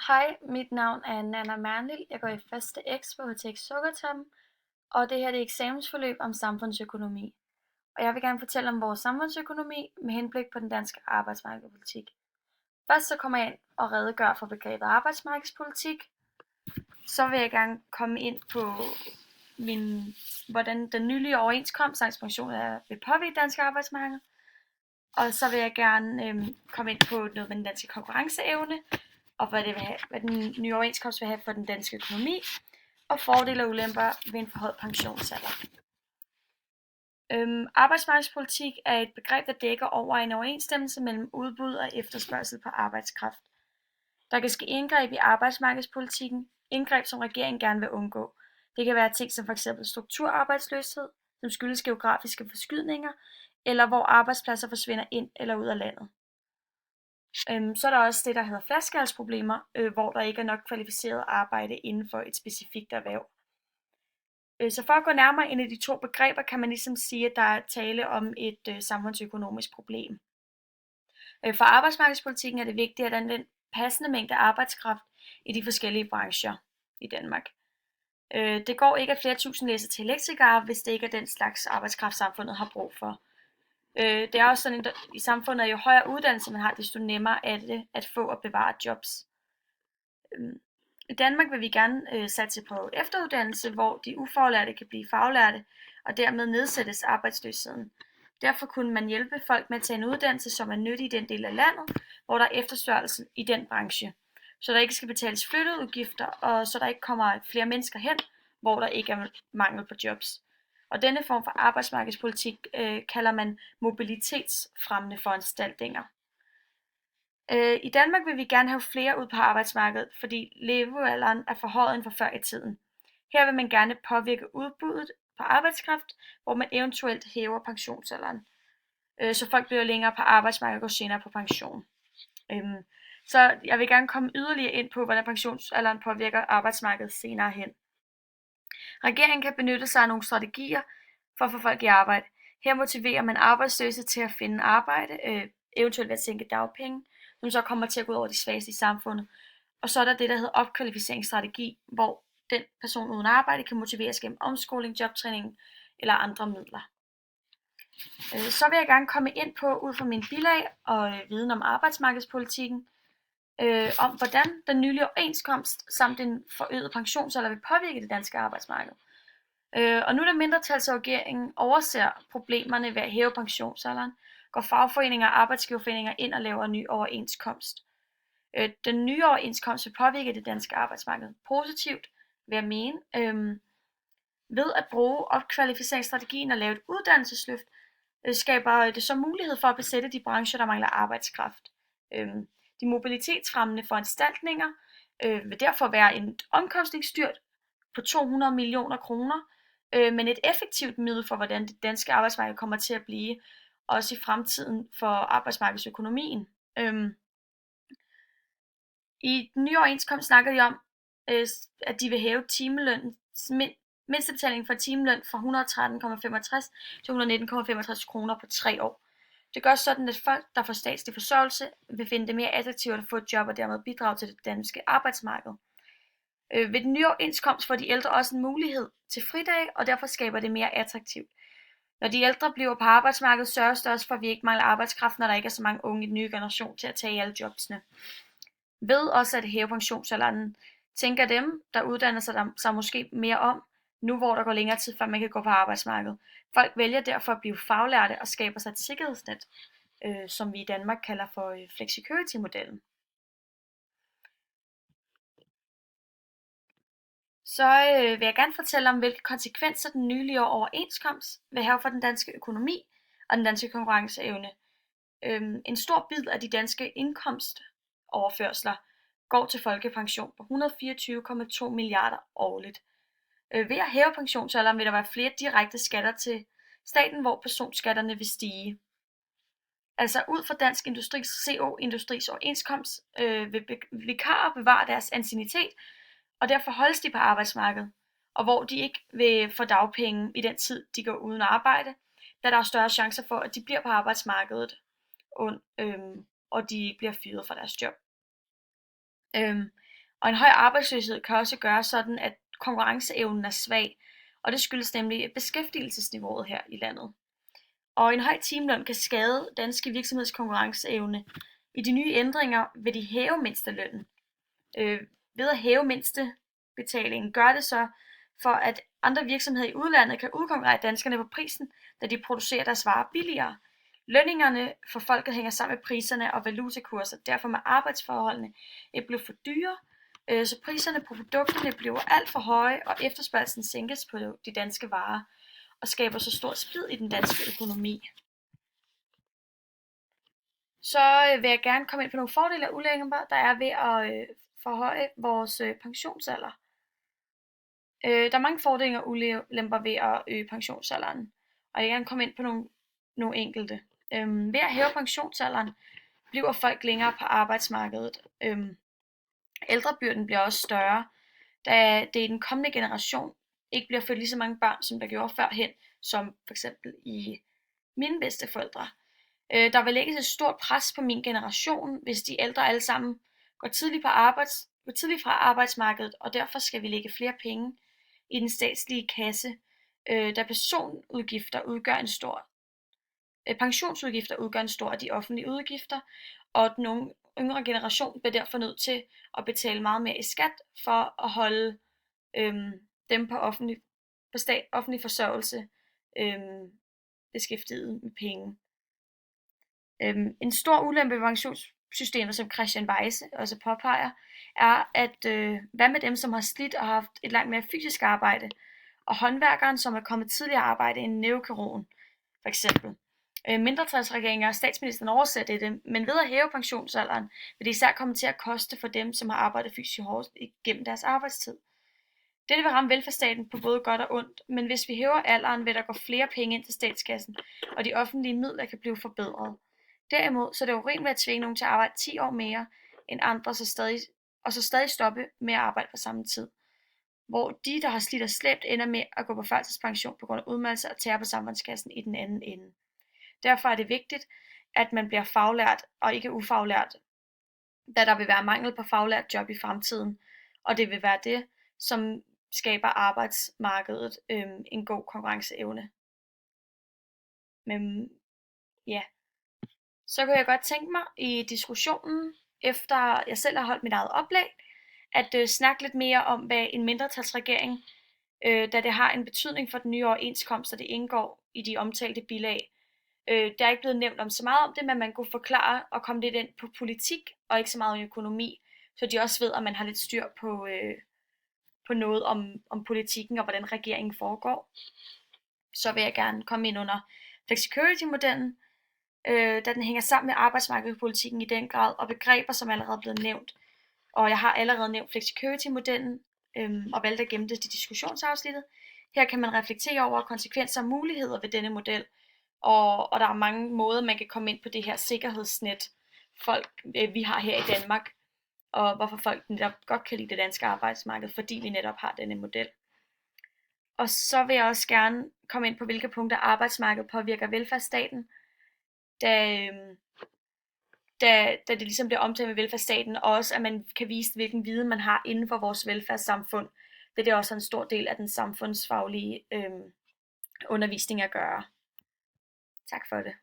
Hej, mit navn er Nanna Mernil. Jeg går i første X på HTX Sukkertoppen, og det her er et eksamensforløb om samfundsøkonomi. Og jeg vil gerne fortælle om vores samfundsøkonomi med henblik på den danske arbejdsmarkedspolitik. Først så kommer jeg ind og redegør for begrebet arbejdsmarkedspolitik. Så vil jeg gerne komme ind på hvordan den nylige overenskomst sanktion vil påvirke dansk arbejdsmarked. Og så vil jeg gerne komme ind på noget med den danske konkurrenceevne, og hvad den nye overenskomst vil have for den danske økonomi, og fordele og ulemper ved en forhøjet pensionsalder. Arbejdsmarkedspolitik er et begreb, der dækker over en overensstemmelse mellem udbud og efterspørgsel på arbejdskraft. Der kan ske indgreb i arbejdsmarkedspolitikken, indgreb som regeringen gerne vil undgå. Det kan være ting som f.eks. strukturarbejdsløshed, som skyldes geografiske forskydninger, eller hvor arbejdspladser forsvinder ind eller ud af landet. Så er der også det, der hedder flaskehalsproblemer, hvor der ikke er nok kvalificeret arbejde inden for et specifikt erhverv. Så for at gå nærmere ind i de to begreber, kan man ligesom sige, at der er tale om et samfundsøkonomisk problem. For arbejdsmarkedspolitikken er det vigtigt at anvende passende mængde arbejdskraft i de forskellige brancher i Danmark. Det går ikke, at flere tusind læser til elektrikere, hvis det ikke er den slags arbejdskraft, samfundet har brug for. Det er også sådan, at i samfundet, jo højere uddannelse man har, desto nemmere er det at få og bevare jobs. I Danmark vil vi gerne satse på efteruddannelse, hvor de ufaglærte kan blive faglærte, og dermed nedsættes arbejdsløsheden. Derfor kunne man hjælpe folk med at tage en uddannelse, som er nyttig i den del af landet, hvor der er efterspørgsel i den branche, så der ikke skal betales flytteudgifter, og så der ikke kommer flere mennesker hen, hvor der ikke er mangel på jobs. Og denne form for arbejdsmarkedspolitik kalder man mobilitetsfremmende foranstaltninger. I Danmark vil vi gerne have flere ud på arbejdsmarkedet, fordi levealderen er forhøjet end for før i tiden. Her vil man gerne påvirke udbuddet på arbejdskraft, hvor man eventuelt hæver pensionsalderen, så folk bliver længere på arbejdsmarkedet og går senere på pension. Så jeg vil gerne komme yderligere ind på, hvordan pensionsalderen påvirker arbejdsmarkedet senere hen. Regeringen kan benytte sig af nogle strategier for at få folk i arbejde. Her motiverer man arbejdsløse til at finde arbejde, eventuelt ved at sænke dagpenge, som så kommer til at gå ud over de svageste i samfundet. Og så er der det, der hedder opkvalificeringsstrategi, hvor den person uden arbejde kan motiveres gennem omskoling, jobtræning eller andre midler. Så vil jeg gerne komme ind på, ud fra min bilag og viden om arbejdsmarkedspolitikken, om hvordan den nylige overenskomst samt en forøget pensionsalder vil påvirke det danske arbejdsmarked. Og nu da mindretalsregeringen overser problemerne ved at hæve pensionsalderen, går fagforeninger og arbejdsgiverforeninger ind og laver en ny overenskomst. Den nye overenskomst vil påvirke det danske arbejdsmarked positivt, vil jeg mene, ved at bruge opkvalificeringsstrategien og lave et uddannelsesløft, skaber det så mulighed for at besætte de brancher, der mangler arbejdskraft. De mobilitetsfremmende foranstaltninger vil derfor være en omkostningsstyrt på 200 millioner kroner, men et effektivt middel for, hvordan det danske arbejdsmarked kommer til at blive, også i fremtiden for arbejdsmarkedsøkonomien. I den nye overenskomst snakker de om, at de vil hæve mindstebetalingen for timeløn fra 113,65 til 119,65 kroner på 3 år. Det gør sådan, at folk, der får statslig forsørgelse, vil finde det mere attraktivt at få et job og dermed bidrage til det danske arbejdsmarked. Ved den nye overenskomst får de ældre også en mulighed til fridag, og derfor skaber det mere attraktivt. Når de ældre bliver på arbejdsmarkedet, sørges det også for, at vi ikke mangler arbejdskraft, når der ikke er så mange unge i den nye generation til at tage alle jobsene. Ved også at hæve pensionsalderen, tænker dem, der uddanner sig måske mere om, nu hvor der går længere tid, før man kan gå på arbejdsmarkedet. Folk vælger derfor at blive faglærte og skaber sig et sikkerhedsnet, som vi i Danmark kalder for flexicurity-modellen. Så vil jeg gerne fortælle om, hvilke konsekvenser den nylige overenskomst vil have for den danske økonomi og den danske konkurrenceevne. En stor bid af de danske indkomstoverførsler går til folkepension på 124,2 milliarder årligt. Ved at hæve pensionsalderen vil der være flere direkte skatter til staten, hvor personskatterne vil stige. Altså ud fra Dansk Industris CO-industris overenskomst vil vikarer bevare deres anciennitet, og derfor holdes de på arbejdsmarkedet, og hvor de ikke vil få dagpenge i den tid, de går uden arbejde, da der er større chancer for, at de bliver på arbejdsmarkedet, og de bliver fyret fra deres job. Og en høj arbejdsløshed kan også gøre sådan, at konkurrenceevnen er svag, og det skyldes nemlig beskæftigelsesniveauet her i landet. Og en høj timeløn kan skade danske virksomheds konkurrenceevne. I de nye ændringer vil de hæve mindstelønnen. Ved at hæve mindstebetalingen gør det så, for at andre virksomheder i udlandet kan udkonkurrere danskerne på prisen, da de producerer deres varer billigere. Lønningerne for folket hænger sammen med priserne og valutakurser, derfor må arbejdsforholdene ikke blive for dyre, så priserne på produkterne bliver alt for høje, og efterspørgslen sænkes på de danske varer, og skaber så stor splid i den danske økonomi. Så vil jeg gerne komme ind på nogle fordele og ulemper, der er ved at forhøje vores pensionsalder. Der er mange fordele og ulemper ved at øge pensionsalderen, og jeg vil gerne komme ind på nogle enkelte. Ved at hæve pensionsalderen bliver folk længere på arbejdsmarkedet. Ældrebyrden bliver også større, da det i den kommende generation ikke bliver født lige så mange børn, som der gjorde førhen, som for eksempel i mine bedsteforældre. Der vil lægges et stort pres på min generation, hvis de ældre alle sammen går tidligt fra arbejdsmarkedet, og derfor skal vi lægge flere penge i den statslige kasse, da pensionsudgifter udgør en stor af de offentlige udgifter, og den yngre generation bliver derfor nødt til at betale meget mere i skat for at holde dem på offentlig forsørgelse beskæftiget med penge. En stor ulempe ved pensionssystemet, som Christian Weise også påpeger, er, at hvad med dem, som har slidt og haft et langt mere fysisk arbejde, og håndværkeren, som er kommet tidligere arbejde end neurokirurgen, for eksempel. Mindretalsregeringer og statsministeren oversætter det, men ved at hæve pensionsalderen, vil det især komme til at koste for dem, som har arbejdet fysisk hårdt igennem deres arbejdstid. Dette vil ramme velfærdsstaten på både godt og ondt, men hvis vi hæver alderen, vil der gå flere penge ind til statskassen, og de offentlige midler kan blive forbedret. Derimod så er det urimeligt at tvinge nogen til at arbejde 10 år mere end andre, og så stadig stoppe med at arbejde på samme tid. Hvor de, der har slidt og slæbt, ender med at gå på førtidspension på grund af udmeldelse og tære på samfundskassen i den anden ende. Derfor er det vigtigt, at man bliver faglært og ikke ufaglært, da der vil være mangel på faglært job i fremtiden, og det vil være det, som skaber arbejdsmarkedet en god konkurrenceevne. Men ja, så kunne jeg godt tænke mig i diskussionen, efter jeg selv har holdt mit eget oplæg, at snakke lidt mere om, hvad en mindretalsregering, da det har en betydning for den nye overenskomst, der det indgår i de omtalte bilag. Der er ikke blevet nævnt om så meget om det, men man kunne forklare og komme lidt ind på politik, og ikke så meget om økonomi, så de også ved, at man har lidt styr på noget om politikken og hvordan regeringen foregår. Så vil jeg gerne komme ind under flexicurity-modellen, da den hænger sammen med arbejdsmarkedspolitikken i den grad, og begreber, som allerede er blevet nævnt. Og jeg har allerede nævnt flexicurity-modellen, og valgt at gemme det i diskussionsafsnittet. Her kan man reflektere over konsekvenser og muligheder ved denne model, og der er mange måder, man kan komme ind på det her sikkerhedsnet, vi har her i Danmark, og hvorfor folk netop godt kan lide det danske arbejdsmarked, fordi vi netop har denne model. Og så vil jeg også gerne komme ind på, hvilke punkter arbejdsmarkedet påvirker velfærdsstaten, da det ligesom bliver omtalt med velfærdsstaten, og også at man kan vise, hvilken viden man har inden for vores velfærdssamfund, da det også er en stor del af den samfundsfaglige undervisning at gøre. Tak for det.